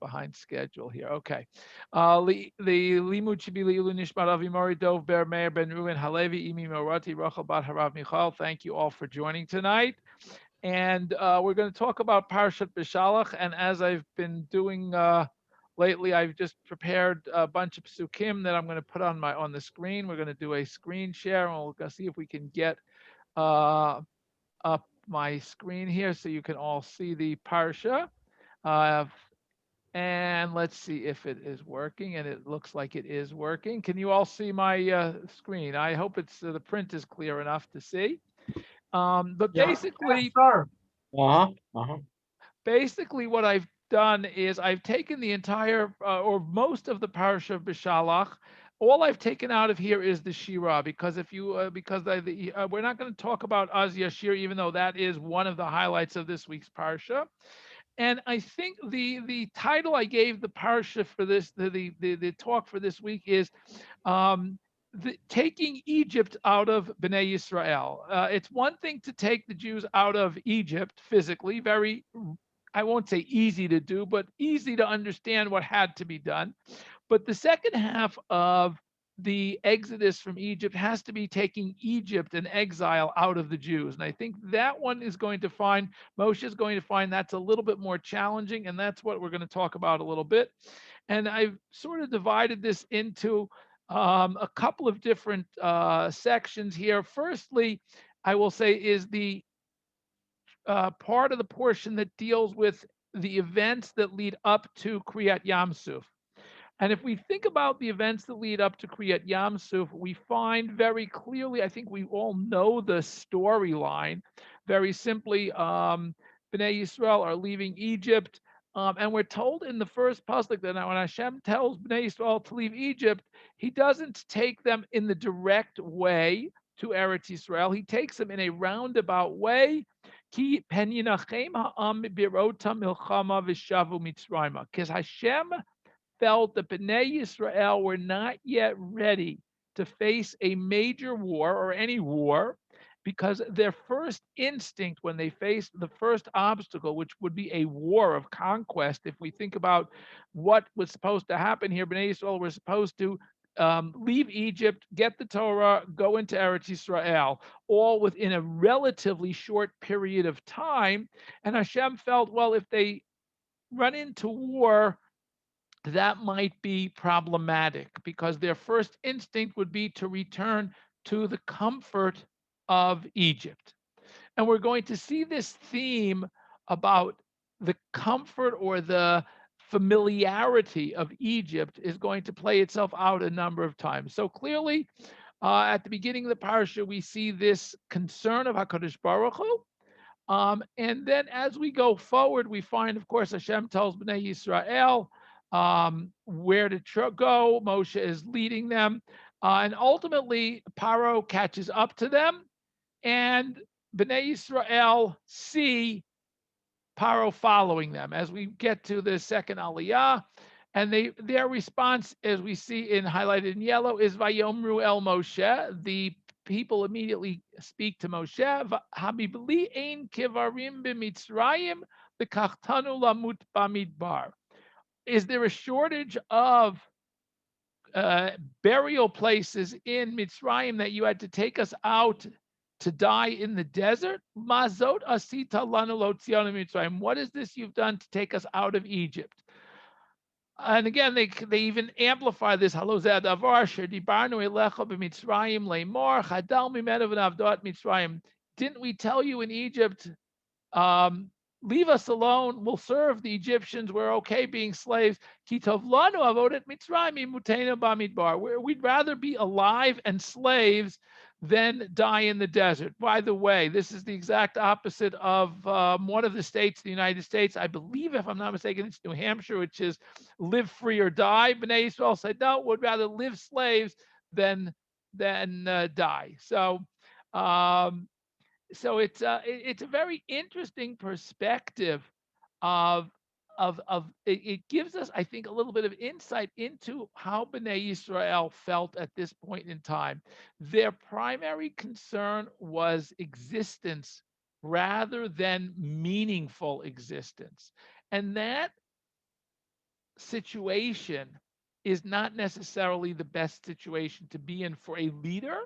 behind schedule here. Okay. The limud should be Leilu Nishmat Avi Mori Dov Ber Meir Ben Ruben Halevi Imi Morati Rachel Bat Harav Michal. Thank you all for joining tonight. And we're going to talk about Parshat Beshalach. And as I've been doing lately, I've just prepared a bunch of psukim that I'm going to put on the screen. We're going to do a screen share, and we'll see if we can get uh, up my screen here so you can all see the parsha. Uh, and let's see if it is working. And it looks like it is working. Can you all see my screen? I hope it's the print is clear enough to see. But Yeah. Yes, basically, sir. Uh-huh. Uh-huh. basically what I've done is I've taken the entire or most of the parsha of Beshalach. All I've taken out of here is the Shira, because if you we're not going to talk about Az Yashir, even though that is one of the highlights of this week's parsha. And I think the title I gave the parsha for this the talk for this week is taking Egypt out of Bnei Yisrael. It's one thing to take the Jews out of Egypt physically, very, I won't say easy to do, but easy to understand what had to be done. But the second half of the exodus from Egypt has to be taking Egypt and exile out of the Jews. And I think that one is going to find, Moshe is going to find that's a little bit more challenging. And that's what we're going to talk about a little bit. And I've sort of divided this into a couple of different sections here. Firstly, I will say is the part of the portion that deals with the events that lead up to Kriyat Yamsuf. And if we think about the events that lead up to Kriyat Yamsuf, we find very clearly, I think we all know the storyline. Very simply, Bnei Yisrael are leaving Egypt. And we're told in the first pasuk that when Hashem tells Bnei Yisrael to leave Egypt, he doesn't take them in the direct way to Eretz Yisrael. He takes them in a roundabout way. Ki pen yinachem ha'am birota milchama v'shavu mitzrayma. Because Hashem felt that Bnei Yisrael were not yet ready to face a major war or any war, because their first instinct when they faced the first obstacle, which would be a war of conquest, if we think about what was supposed to happen here, Bnei Yisrael were supposed to leave Egypt, get the Torah, go into Eretz Yisrael, all within a relatively short period of time. And Hashem felt, well, if they run into war, that might be problematic, because their first instinct would be to return to the comfort of Egypt. And we're going to see this theme about the comfort or the familiarity of Egypt is going to play itself out a number of times. So clearly, at the beginning of the parsha, we see this concern of HaKadosh Baruch Hu. And then as we go forward, we find, of course, Hashem tells Bnei Yisrael where to go. Moshe is leading them. And ultimately, Paro catches up to them, and Bnei Yisrael see Paro following them as we get to the second Aliyah. And their response, as we see in highlighted in yellow, is Vayomru El Moshe. The people immediately speak to Moshe. Habibli ein kivarim b'mitzrayim v'kachtanu lamut bamidbar. Is there a shortage of burial places in Mitzrayim that you had to take us out to die in the desert? Mazot asita lanu lo tzionu Mitzrayim. What is this you've done to take us out of Egypt? And again, they even amplify this. Halozeh davar shedibarnu elecha b'Mitzrayim leimor chadal mimenu v'navdot Mitzrayim. Didn't we tell you in Egypt, leave us alone, we'll serve the Egyptians, we're okay being slaves. Kitov lanu avodat Mitzrayim imutena bamidbar. We'd rather be alive and slaves than die in the desert. By the way, this is the exact opposite of one of the states, the United States. I believe, if I'm not mistaken, it's New Hampshire, which is live free or die. Bnei Yisrael said, no, would rather live slaves than die. So it's a very interesting perspective of it gives us, I think, a little bit of insight into how Bnei Yisrael felt at this point in time. Their primary concern was existence rather than meaningful existence. And that situation is not necessarily the best situation to be in for a leader.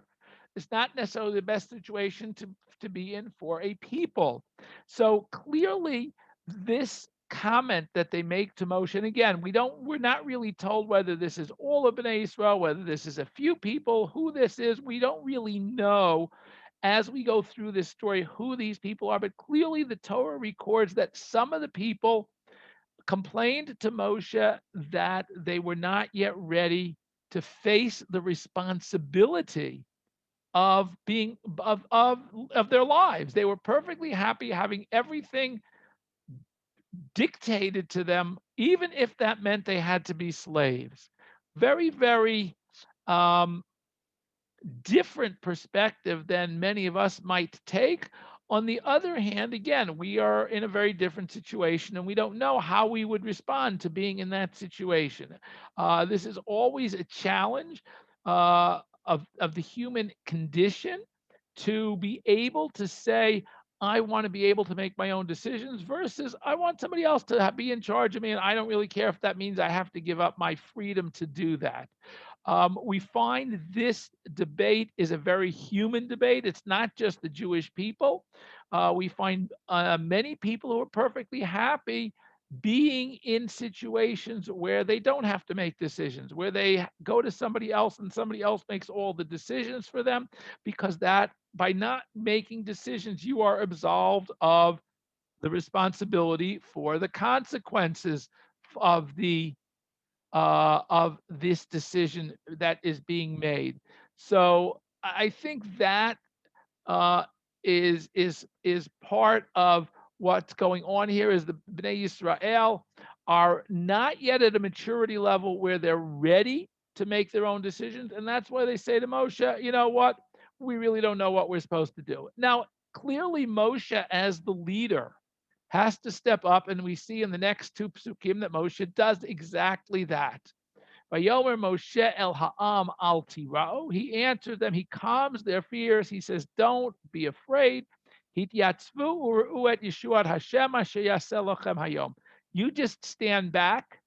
It's not necessarily the best situation to be in for a people. So clearly, this comment that they make to Moshe, and again, we're not really told whether this is all of Bnei Israel, whether this is a few people, who this is. We don't really know as we go through this story who these people are, but clearly the Torah records that some of the people complained to Moshe that they were not yet ready to face the responsibility of being of their lives. They were perfectly happy having everything dictated to them, even if that meant they had to be slaves. Very, very um, different perspective than many of us might take. On the other hand, again, we are in a very different situation and we don't know how we would respond to being in that situation. This is always a challenge of the human condition to be able to say, I want to be able to make my own decisions versus I want somebody else to be in charge of me. And I don't really care if that means I have to give up my freedom to do that. We find this debate is a very human debate. It's not just the Jewish people. We find many people who are perfectly happy being in situations where they don't have to make decisions, where they go to somebody else and somebody else makes all the decisions for them, because that by not making decisions, you are absolved of the responsibility for the consequences of this decision that is being made. So I think that uh, is part of what's going on here. Is the Bnei Yisrael are not yet at a maturity level where they're ready to make their own decisions, and that's why they say to Moshe, you know what, we really don't know what we're supposed to do. Now, clearly, Moshe as the leader has to step up, and we see in the next two psukim that Moshe does exactly that. Vayomer Moshe el ha'am al tirao. He answers them. He calms their fears. He says, "Don't be afraid. Hityatzvu u'r'u et Yeshuat Hashem asher yaseh lochem hayom." You just stand back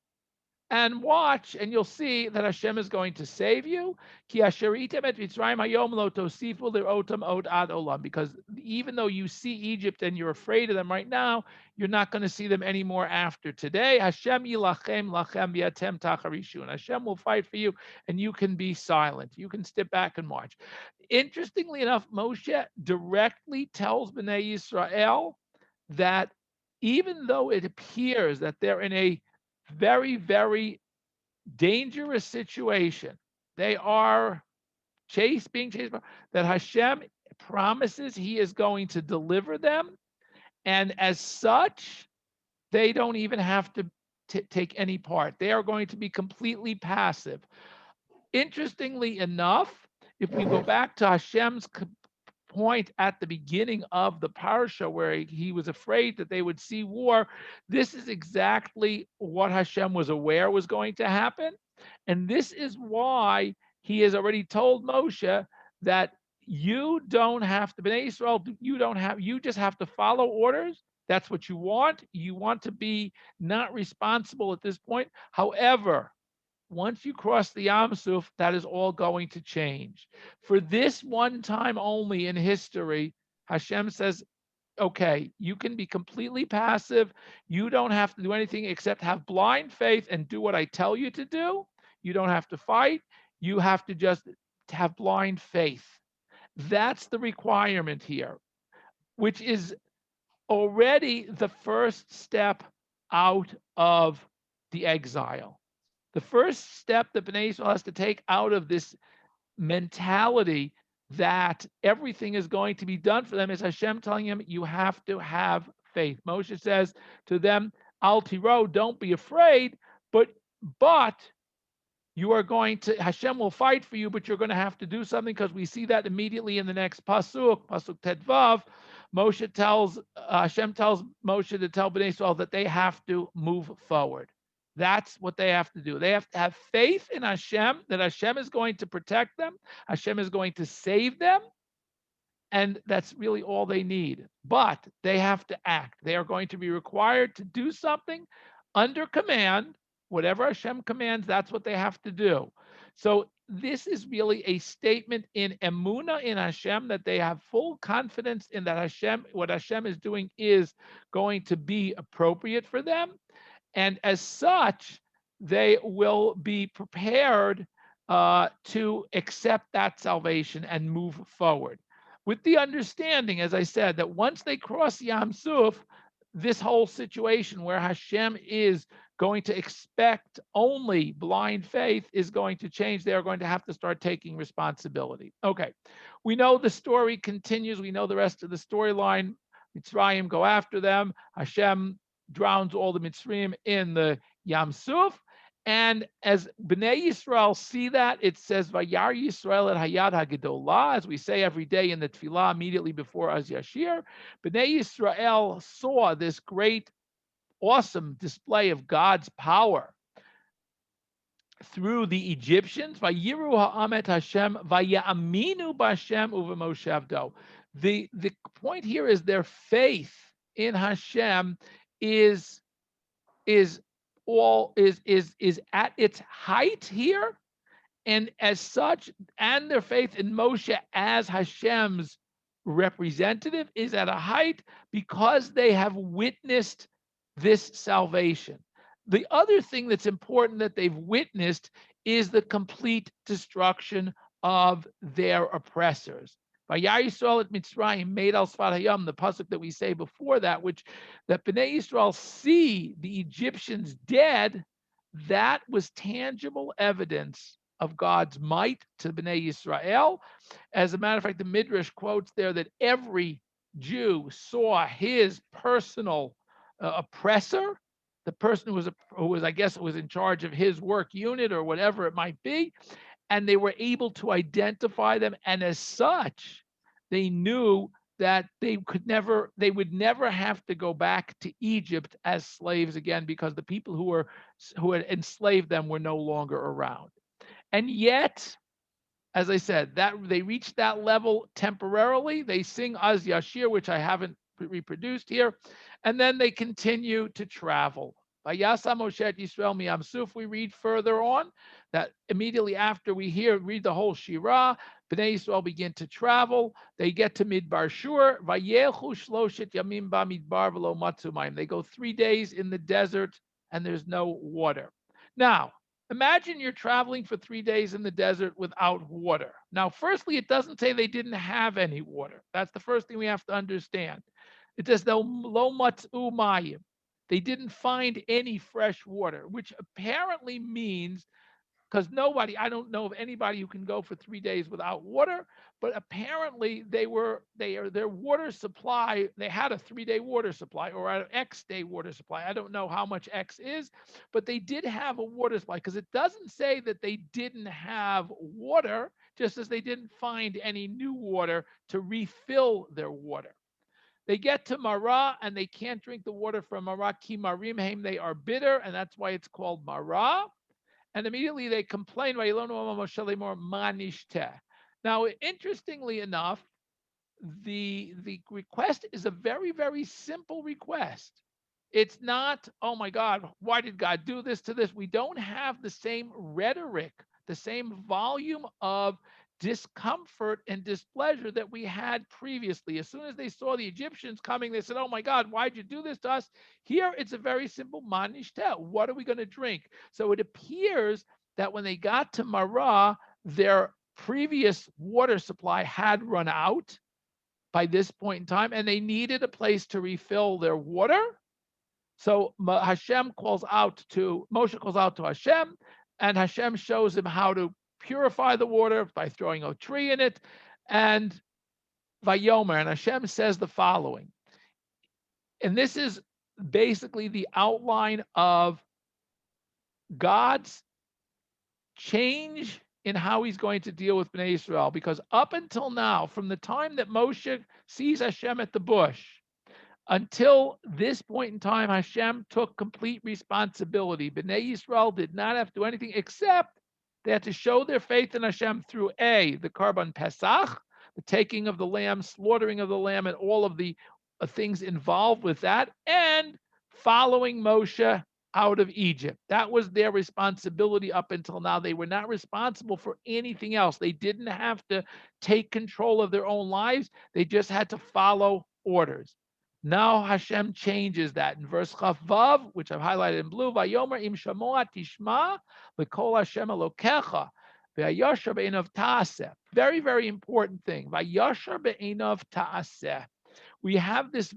and watch, and you'll see that Hashem is going to save you. Ki asher item et Mitzrayim hayom lo tosifu lirotam od ad olam. Because even though you see Egypt and you're afraid of them right now, you're not going to see them anymore after today. Hashem yilachem lachem yatem tacharishun. Hashem will fight for you, and you can be silent. You can step back and watch. Interestingly enough, Moshe directly tells Bnei Yisrael that even though it appears that they're in a very, very dangerous situation. They are being chased, that Hashem promises he is going to deliver them. And as such, they don't even have to take any part. They are going to be completely passive. Interestingly enough, if we go back to Hashem's point at the beginning of the parsha where he was afraid that they would see war, this is exactly what Hashem was aware was going to happen. And this is why he has already told Moshe that you don't have to, Bnei Israel, you just have to follow orders. That's what you want. You want to be not responsible at this point. However, once you cross the Yam Suf, that is all going to change. For this one time only in history, Hashem says, okay, you can be completely passive. You don't have to do anything except have blind faith and do what I tell you to do. You don't have to fight. You have to just have blind faith. That's the requirement here, which is already the first step out of the exile. The first step that Bnei Israel has to take out of this mentality that everything is going to be done for them is Hashem telling him, you have to have faith. Moshe says to them, Al tiro, don't be afraid, but you are going to, Hashem will fight for you, but you're going to have to do something, because we see that immediately in the next pasuk Tedvav. Hashem tells Moshe to tell Bnei Israel that they have to move forward. That's what they have to do. They have to have faith in Hashem, that Hashem is going to protect them, Hashem is going to save them, and that's really all they need. But they have to act. They are going to be required to do something under command, Whatever Hashem commands, that's what they have to do. So this is really a statement in emuna in Hashem, that they have full confidence in that Hashem, what Hashem is doing is going to be appropriate for them. And as such, they will be prepared to accept that salvation and move forward. With the understanding, as I said, that once they cross Yam Suf, this whole situation where Hashem is going to expect only blind faith is going to change. They're going to have to start taking responsibility. Okay, we know the story continues. We know the rest of the storyline. Mitzrayim go after them. Hashem drowns all the Mitzrayim in the Yam Suf. And as Bnei Yisrael see that, it says, Vayar Yisrael et Hayad HaGedolah, as we say every day in the Tefillah immediately before Az Yashir. Bnei Yisrael saw this great, awesome display of God's power through the Egyptians. Vayiru ha'am et Hashem, vayaminu b'Hashem u'v'Moshe avdo. The point here is their faith in Hashem is at its height here, and as such, and their faith in Moshe as Hashem's representative is at a height because they have witnessed this salvation. The other thing that's important that they've witnessed is the complete destruction of their oppressors. Vayar Yisrael et Mitzrayim made al Sfat Hayam, the pasuk that we say before that, which that Bnei Yisrael see the Egyptians dead, that was tangible evidence of God's might to Bnei Yisrael. As a matter of fact, the Midrash quotes there that every Jew saw his personal oppressor, the person who was, I guess, was in charge of his work unit or whatever it might be, and they were able to identify them, and as such, they knew that they would never have to go back to Egypt as slaves again, because the people who had enslaved them were no longer around. And yet, as I said, that they reached that level temporarily. They sing Az Yashir, which I haven't reproduced here, and then they continue to travel. Vayasa Moshe et Yisrael miyam suf. We read further on that immediately after we read the whole Shirah, Bnei Yisrael begin to travel. They get to Midbar Shur. Vayechu shloshet yamim bamidbar v'lo matzu mayim. They go 3 days in the desert and there's no water. Now, imagine you're traveling for 3 days in the desert without water. Now, firstly, it doesn't say they didn't have any water. That's the first thing we have to understand. It says lo matzu mayim. They didn't find any fresh water, which apparently means, because I don't know of anybody who can go for 3 days without water, but apparently their water supply, they had a 3-day water supply or an X day water supply. I don't know how much X is, but they did have a water supply, because it doesn't say that they didn't have water, just as they didn't find any new water to refill their water. They get to Marah and they can't drink the water from Marah. Ki marim heim, they are bitter, and that's why it's called Marah. And immediately they complain. Now, interestingly enough, the request is a very, very simple request. It's not, oh my God, why did God do this to this? We don't have the same rhetoric, the same volume of discomfort and displeasure that we had previously. As soon as they saw the Egyptians coming, they said, oh my God, why'd you do this to us? Here, it's a very simple manishtel. What are we going to drink? So it appears that when they got to Marah, their previous water supply had run out by this point in time, and they needed a place to refill their water. So Moshe calls out to Hashem, and Hashem shows him how to purify the water by throwing a tree in it. And Vayomer, and Hashem says the following. And this is basically the outline of God's change in how he's going to deal with Bnei Israel. Because up until now, from the time that Moshe sees Hashem at the bush, until this point in time, Hashem took complete responsibility. Bnei Israel did not have to do anything except they had to show their faith in Hashem through the Karban Pesach, the taking of the lamb, slaughtering of the lamb, and all of the things involved with that, and following Moshe out of Egypt. That was their responsibility up until now. They were not responsible for anything else. They didn't have to take control of their own lives. They just had to follow orders. Now Hashem changes that in verse Chavav, which I've highlighted in blue. Vayomer im shamoa tishma lekol Hashem elokecha vayashar be'enav ta'aseh. Very, very important thing. Vayashar be'enav ta'aseh. We have this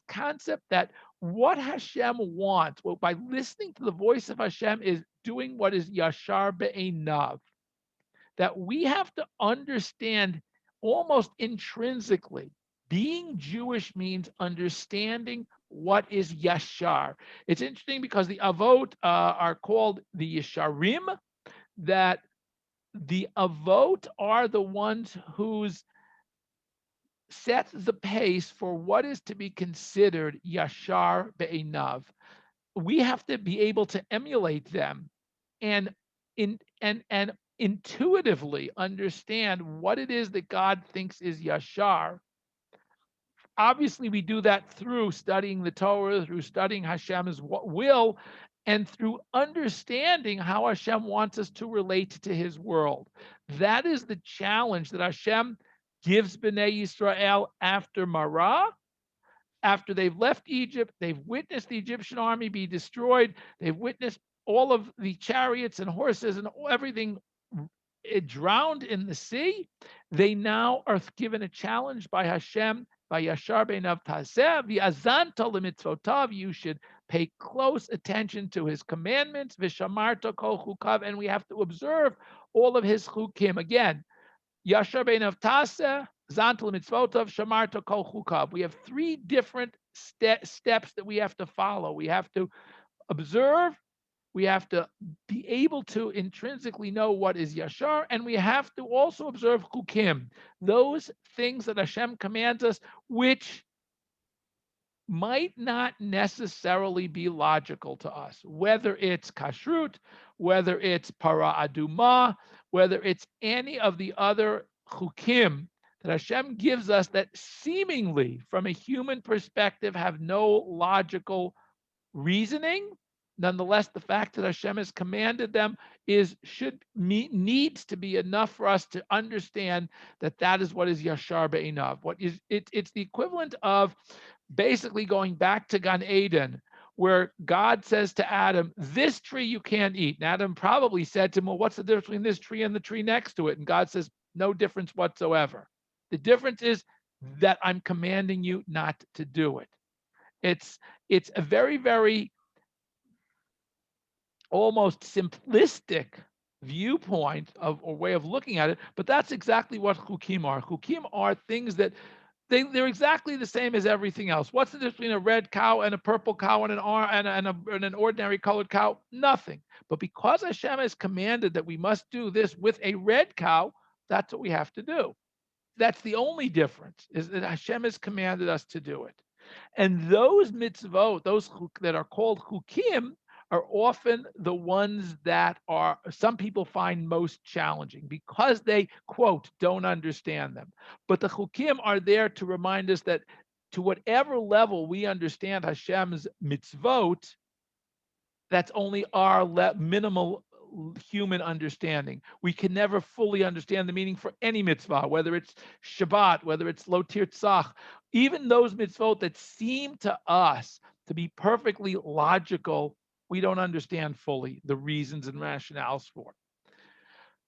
concept that what Hashem wants, well, by listening to the voice of Hashem, is doing what is yashar be'enav. That we have to understand almost intrinsically. Being Jewish means understanding what is yashar. It's interesting because the avot are called the yesharim. That the avot are the ones whose set the pace for what is to be considered yashar be'enav. We have to be able to emulate them and intuitively understand what it is that God thinks is yashar. Obviously, we do that through studying the Torah, through studying Hashem's will, and through understanding how Hashem wants us to relate to his world. That is the challenge that Hashem gives Bnei Yisrael after Marah, after they've left Egypt, they've witnessed the Egyptian army be destroyed, they've witnessed all of the chariots and horses and everything drowned in the sea. They now are given a challenge by Hashem, by Yashar be'enav ta'aseh, v'azanta l'mitzvotav, you should pay close attention to his commandments, v'shamarta kol chukav, and we have to observe all of his chukim. Again, Yashar be'enav ta'aseh, zanta l'mitzvotav, shamarta kol chukav. We have three different steps that we have to follow. We have to observe, we have to be able to intrinsically know what is yashar, and we have to also observe chukim, those things that Hashem commands us, which might not necessarily be logical to us, whether it's kashrut, whether it's para aduma, whether it's any of the other chukim that Hashem gives us that seemingly, from a human perspective, have no logical reasoning. Nonetheless, the fact that Hashem has commanded them needs to be enough for us to understand that that is what is yashar be'enav. It's the equivalent of basically going back to Gan Eden, where God says to Adam, "This tree you can't eat." And Adam probably said to him, "Well, what's the difference between this tree and the tree next to it?" And God says, "No difference whatsoever. The difference is that I'm commanding you not to do it." It's a very, very almost simplistic viewpoint of or way of looking at it, but that's exactly what chukim are. Chukim are things that they're exactly the same as everything else. What's the difference between a red cow and a purple cow and an ordinary colored cow? Nothing. But because Hashem has commanded that we must do this with a red cow, that's what we have to do. That's the only difference, is that Hashem has commanded us to do it. And those mitzvot, those that are called chukim, are often the ones that some people find most challenging because they, quote, don't understand them. But the chukim are there to remind us that to whatever level we understand Hashem's mitzvot, that's only our minimal human understanding. We can never fully understand the meaning for any mitzvah, whether it's Shevat, whether it's Lo Tirtzach, even those mitzvot that seem to us to be perfectly logical, we don't understand fully the reasons and rationales for.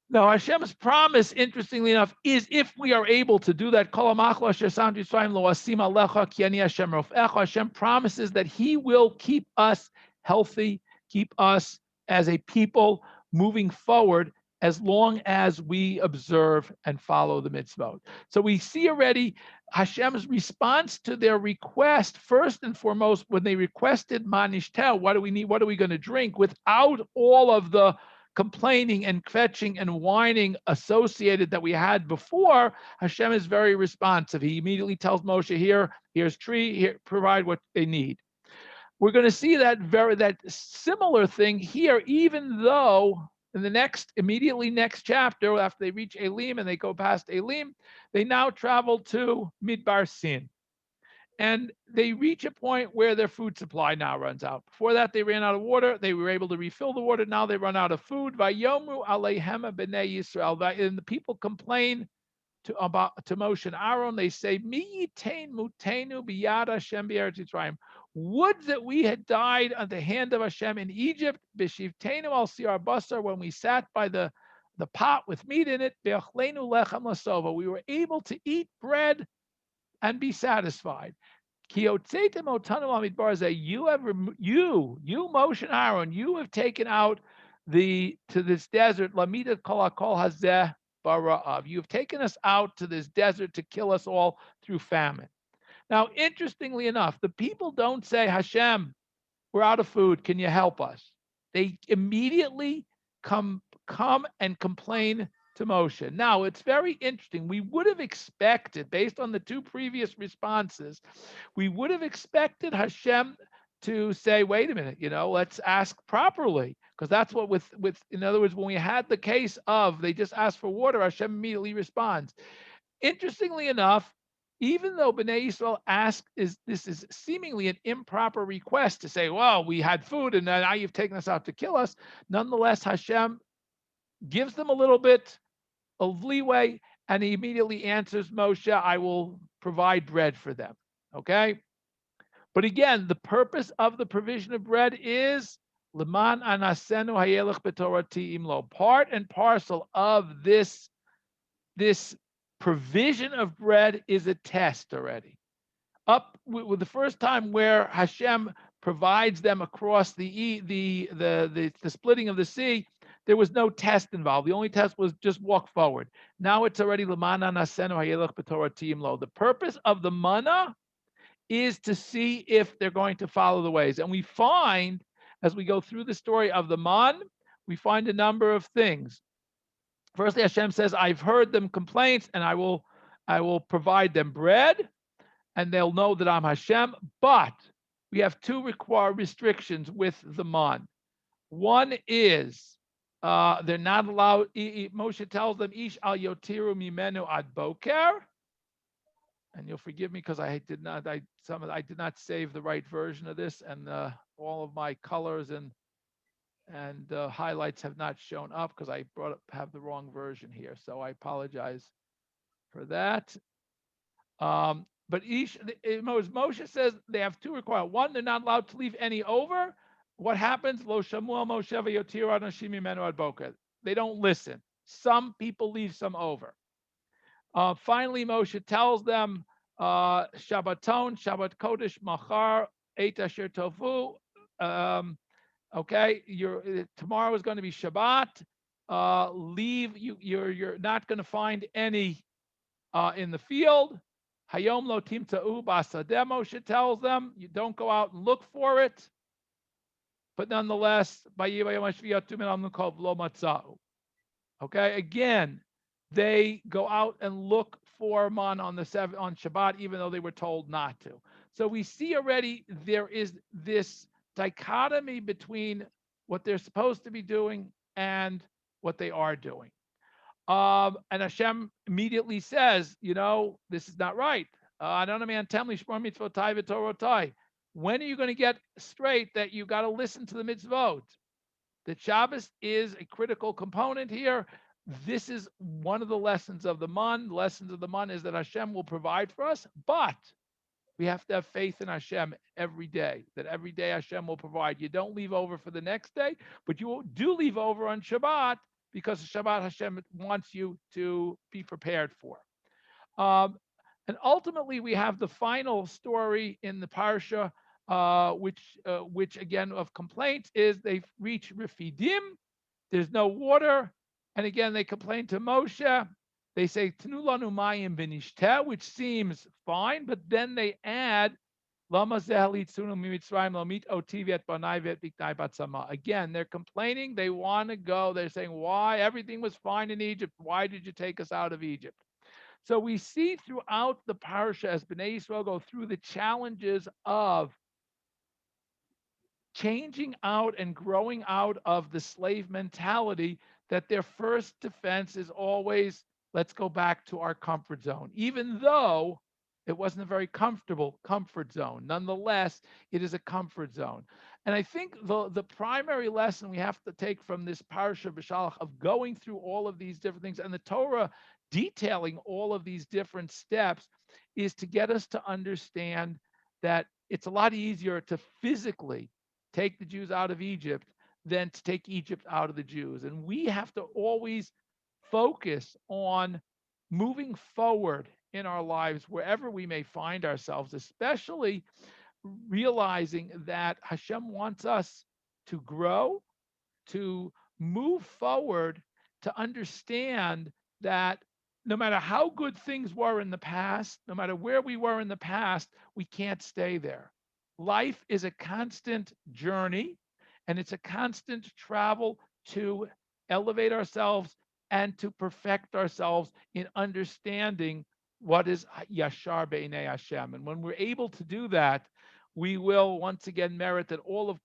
Now, Hashem's promise, interestingly enough, is if we are able to do that, Hashem promises that he will keep us healthy, keep us as a people moving forward as long as we observe and follow the mitzvot. So we see already Hashem's response to their request, first and foremost, when they requested manishtel, what do we need? What are we going to drink? Without all of the complaining and kvetching and whining associated that we had before, Hashem is very responsive. He immediately tells Moshe, here's tree, here, provide what they need. We're going to see that similar thing here, even though in the immediately next chapter, after they reach Elim and they go past Elim, they now travel to Midbar Sin. and they reach a point where their food supply now runs out. Before that, they ran out of water. They were able to refill the water. Now they run out of food. Vayomru aleihem b'nei Yisrael. And the people complain to Moshe and Aaron. They say, Mi yitain mutenu biyad Hashem b'eretz Yisrael. Would that we had died at the hand of Hashem in Egypt, b'shivtenu al siar basar, when we sat by the pot with meat in it, be'achlenu lechem lasova. We were able to eat bread and be satisfied. You have you Moshe and Aaron, you have taken out to this desert. Lamida kol hazeh bara'av. You have taken us out to this desert to kill us all through famine. Now, interestingly enough, the people don't say, Hashem, we're out of food. Can you help us? They immediately come and complain to Moshe. Now, it's very interesting. We would have expected, based on the two previous responses, we would have expected Hashem to say, wait a minute, let's ask properly. Because that's what in other words, when we had the case of they just asked for water, Hashem immediately responds. Interestingly enough, even though Bnei Yisrael this is seemingly an improper request to say, well, we had food and now you've taken us out to kill us. Nonetheless, Hashem gives them a little bit of leeway, and he immediately answers Moshe, I will provide bread for them. Okay? But again, the purpose of the provision of bread is Leman anasenu hayelech b'torati imlo. Part and parcel of this provision of bread is a test already. Up with the first time where Hashem provides them across the splitting of the sea, there was no test involved. The only test was just walk forward. Now it's already Lamana Nasenu Hayelech B'Toratim Lo. The purpose of the manna is to see if they're going to follow the ways. And we find, as we go through the story of the man, we find a number of things. Firstly, Hashem says, I've heard them complaints, and I will provide them bread, and they'll know that I'm Hashem. But we have two restrictions with the man. One is they're not allowed. Moshe tells them, "Ish al yotiru mimenu ad boker." And you'll forgive me because I did not save the right version of this, and all of my colors and highlights have not shown up because I have the wrong version here. So I apologize for that. But Moshe says they have two requirements. One, they're not allowed to leave any over. What happens? Lo shamuel Moshe v'yotir anashim mimenu ad boker. They don't listen. Some people leave some over. Finally, Moshe tells them, Shabbaton, Shabbat Kodesh, Machar, Eit Asher Tofu. Okay, tomorrow is going to be Shabbat. Leave. You're not going to find any in the field. Hayom lo timta'u b'asadeh. Moshe tells them, you don't go out and look for it. But nonetheless, okay, again, they go out and look for man on Shabbat, even though they were told not to. So we see already there is this dichotomy between what they're supposed to be doing and what they are doing. And Hashem immediately says, this is not right. When are you going to get straight that you got to listen to the mitzvot? That Shabbos is a critical component here. This is one of the lessons of the man. The lessons of the man is that Hashem will provide for us, but we have to have faith in Hashem every day, that every day Hashem will provide. You don't leave over for the next day, but you do leave over on Shabbat because Shabbat Hashem wants you to be prepared for. And ultimately, we have the final story in the parsha, which again of complaints is they reach Refidim. There's no water, and again they complain to Moshe. They say Tnu lanu mayim v'nishteh, which seems fine, but then they add Lama zeh halitzunu mimitzrayim lo mit oti v'et banai v'et biknai batzama. Again, they're complaining. They want to go. They're saying, why? Everything was fine in Egypt. Why did you take us out of Egypt? So we see throughout the parsha as Bnei Yisrael go through the challenges of changing out and growing out of the slave mentality, that their first defense is always, let's go back to our comfort zone. Even though It wasn't a very comfortable comfort zone. Nonetheless, it is a comfort zone. And I think the primary lesson we have to take from this parsha Beshalach of going through all of these different things and the Torah detailing all of these different steps is to get us to understand that it's a lot easier to physically take the Jews out of Egypt than to take Egypt out of the Jews. And we have to always focus on moving forward in our lives wherever we may find ourselves, especially realizing that Hashem wants us to grow, to move forward, to understand that no matter how good things were in the past, no matter where we were in the past, we can't stay there. Life is a constant journey and it's a constant travel to elevate ourselves and to perfect ourselves in understanding what is Yashar B'nei Hashem. And when we're able to do that, we will once again merit that all of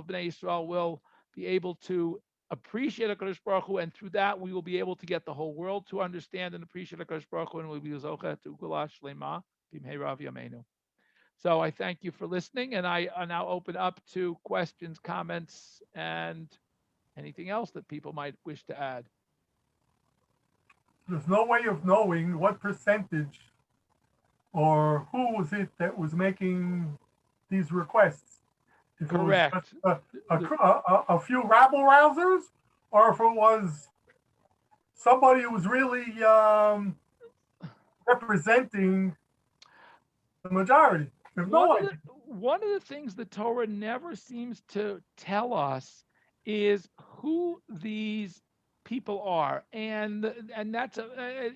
Bnei Israel will be able to appreciate HaKadosh Baruch Hu, and through that we will be able to get the whole world to understand and appreciate HaKadosh Baruch Hu, and we'll be zocha to Gula Shlema B'mei Rav Yameinu. So I thank you for listening, and I now open up to questions, comments, and anything else that people might wish to add. There's no way of knowing what percentage or who was it that was making these requests. If Correct. it was a few rabble rousers, or if it was somebody who was really representing the majority. One of the things the Torah never seems to tell us is who these people are, and that's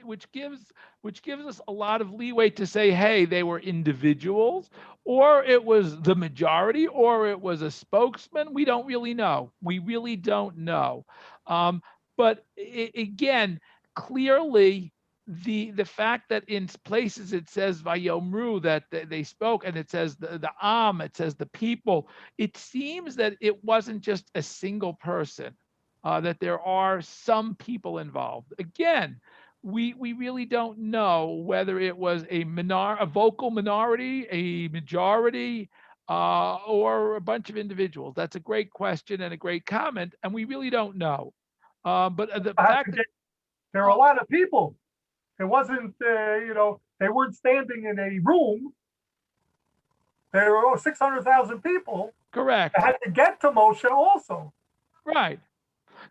which gives us a lot of leeway to say, hey, they were individuals, or it was the majority, or it was a spokesman. We don't really know. We really don't know. But again, clearly the fact that in places it says vayomru, that they spoke, and it says the am, it says the people, it seems that it wasn't just a single person, that there are some people involved. Again, we really don't know whether it was a vocal minority, a majority, or a bunch of individuals. That's a great question and a great comment, and we really don't know. But the fact that there are a lot of people. It wasn't, they weren't standing in a room. There were 600,000 people. Correct. That had to get to Moshe also. Right.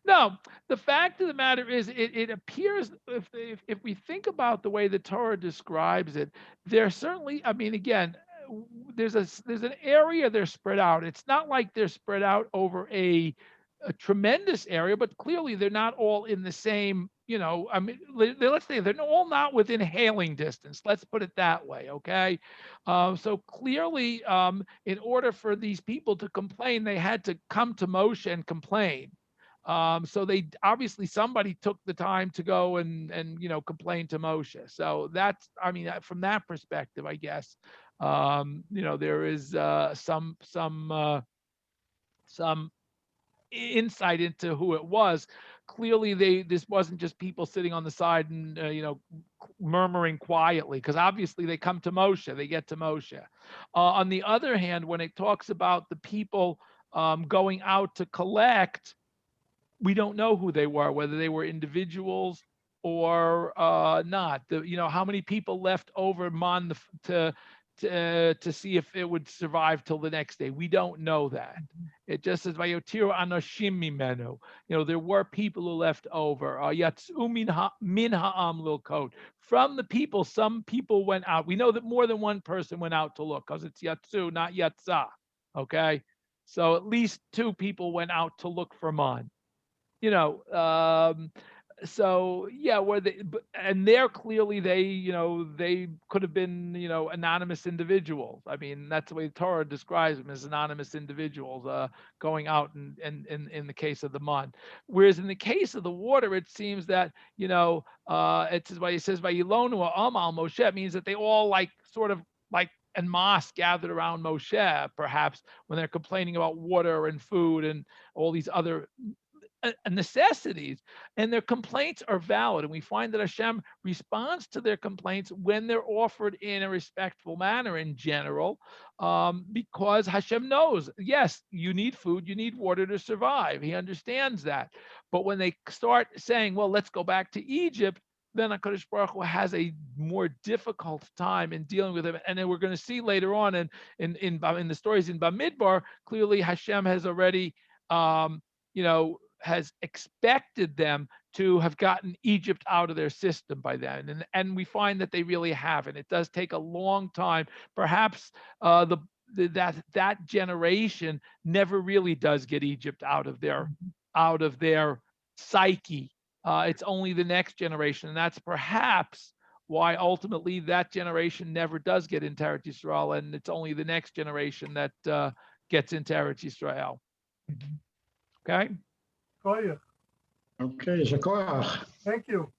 No, the fact of the matter is, it appears, if we think about the way the Torah describes it, there certainly, I mean, again, there's an area they're spread out. It's not like they're spread out over a tremendous area, but clearly they're not all in the same, I mean, let's say they're all not within hailing distance. Let's put it that way, okay? So clearly, in order for these people to complain, they had to come to Moshe and complain. So they obviously, somebody took the time to go and complain to Moshe. So that's, I mean, from that perspective, I guess, there is some insight into who it was. Clearly, this wasn't just people sitting on the side and murmuring quietly, because obviously they come to Moshe, they get to Moshe. On the other hand, when it talks about the people going out to collect, we don't know who they were, whether they were individuals or not. How many people left over to see if it would survive till the next day. We don't know that. It just says vayotiru anoshim mimenu. There were people who left over. Yatsu min ha'am lilkot. From the people, some people went out. We know that more than one person went out to look, because it's yatsu, not yatsa. Okay, so at least two people went out to look for man. So yeah, and there clearly they could have been anonymous individuals. I mean, that's the way the Torah describes them, as anonymous individuals going out and in the case of the man. Whereas in the case of the water, it seems that it says by Yilonu Amal Moshe, it means that they all sort of en masse gathered around Moshe, perhaps when they're complaining about water and food and all these other necessities, and their complaints are valid. And we find that Hashem responds to their complaints when they're offered in a respectful manner in general, because Hashem knows, yes, you need food, you need water to survive. He understands that. But when they start saying, well, let's go back to Egypt, then HaKadosh Baruch Hu has a more difficult time in dealing with them. And then we're going to see later on in the stories in Bamidbar, clearly Hashem has already, has expected them to have gotten Egypt out of their system by then. And we find that they really haven't. It does take a long time. Perhaps that generation never really does get Egypt out of their psyche. It's only the next generation, and that's perhaps why ultimately that generation never does get into Eretz Yisrael, and it's only the next generation that gets into Eretz Yisrael. Okay? Oh, yeah. Okay, Zakoach. Thank you.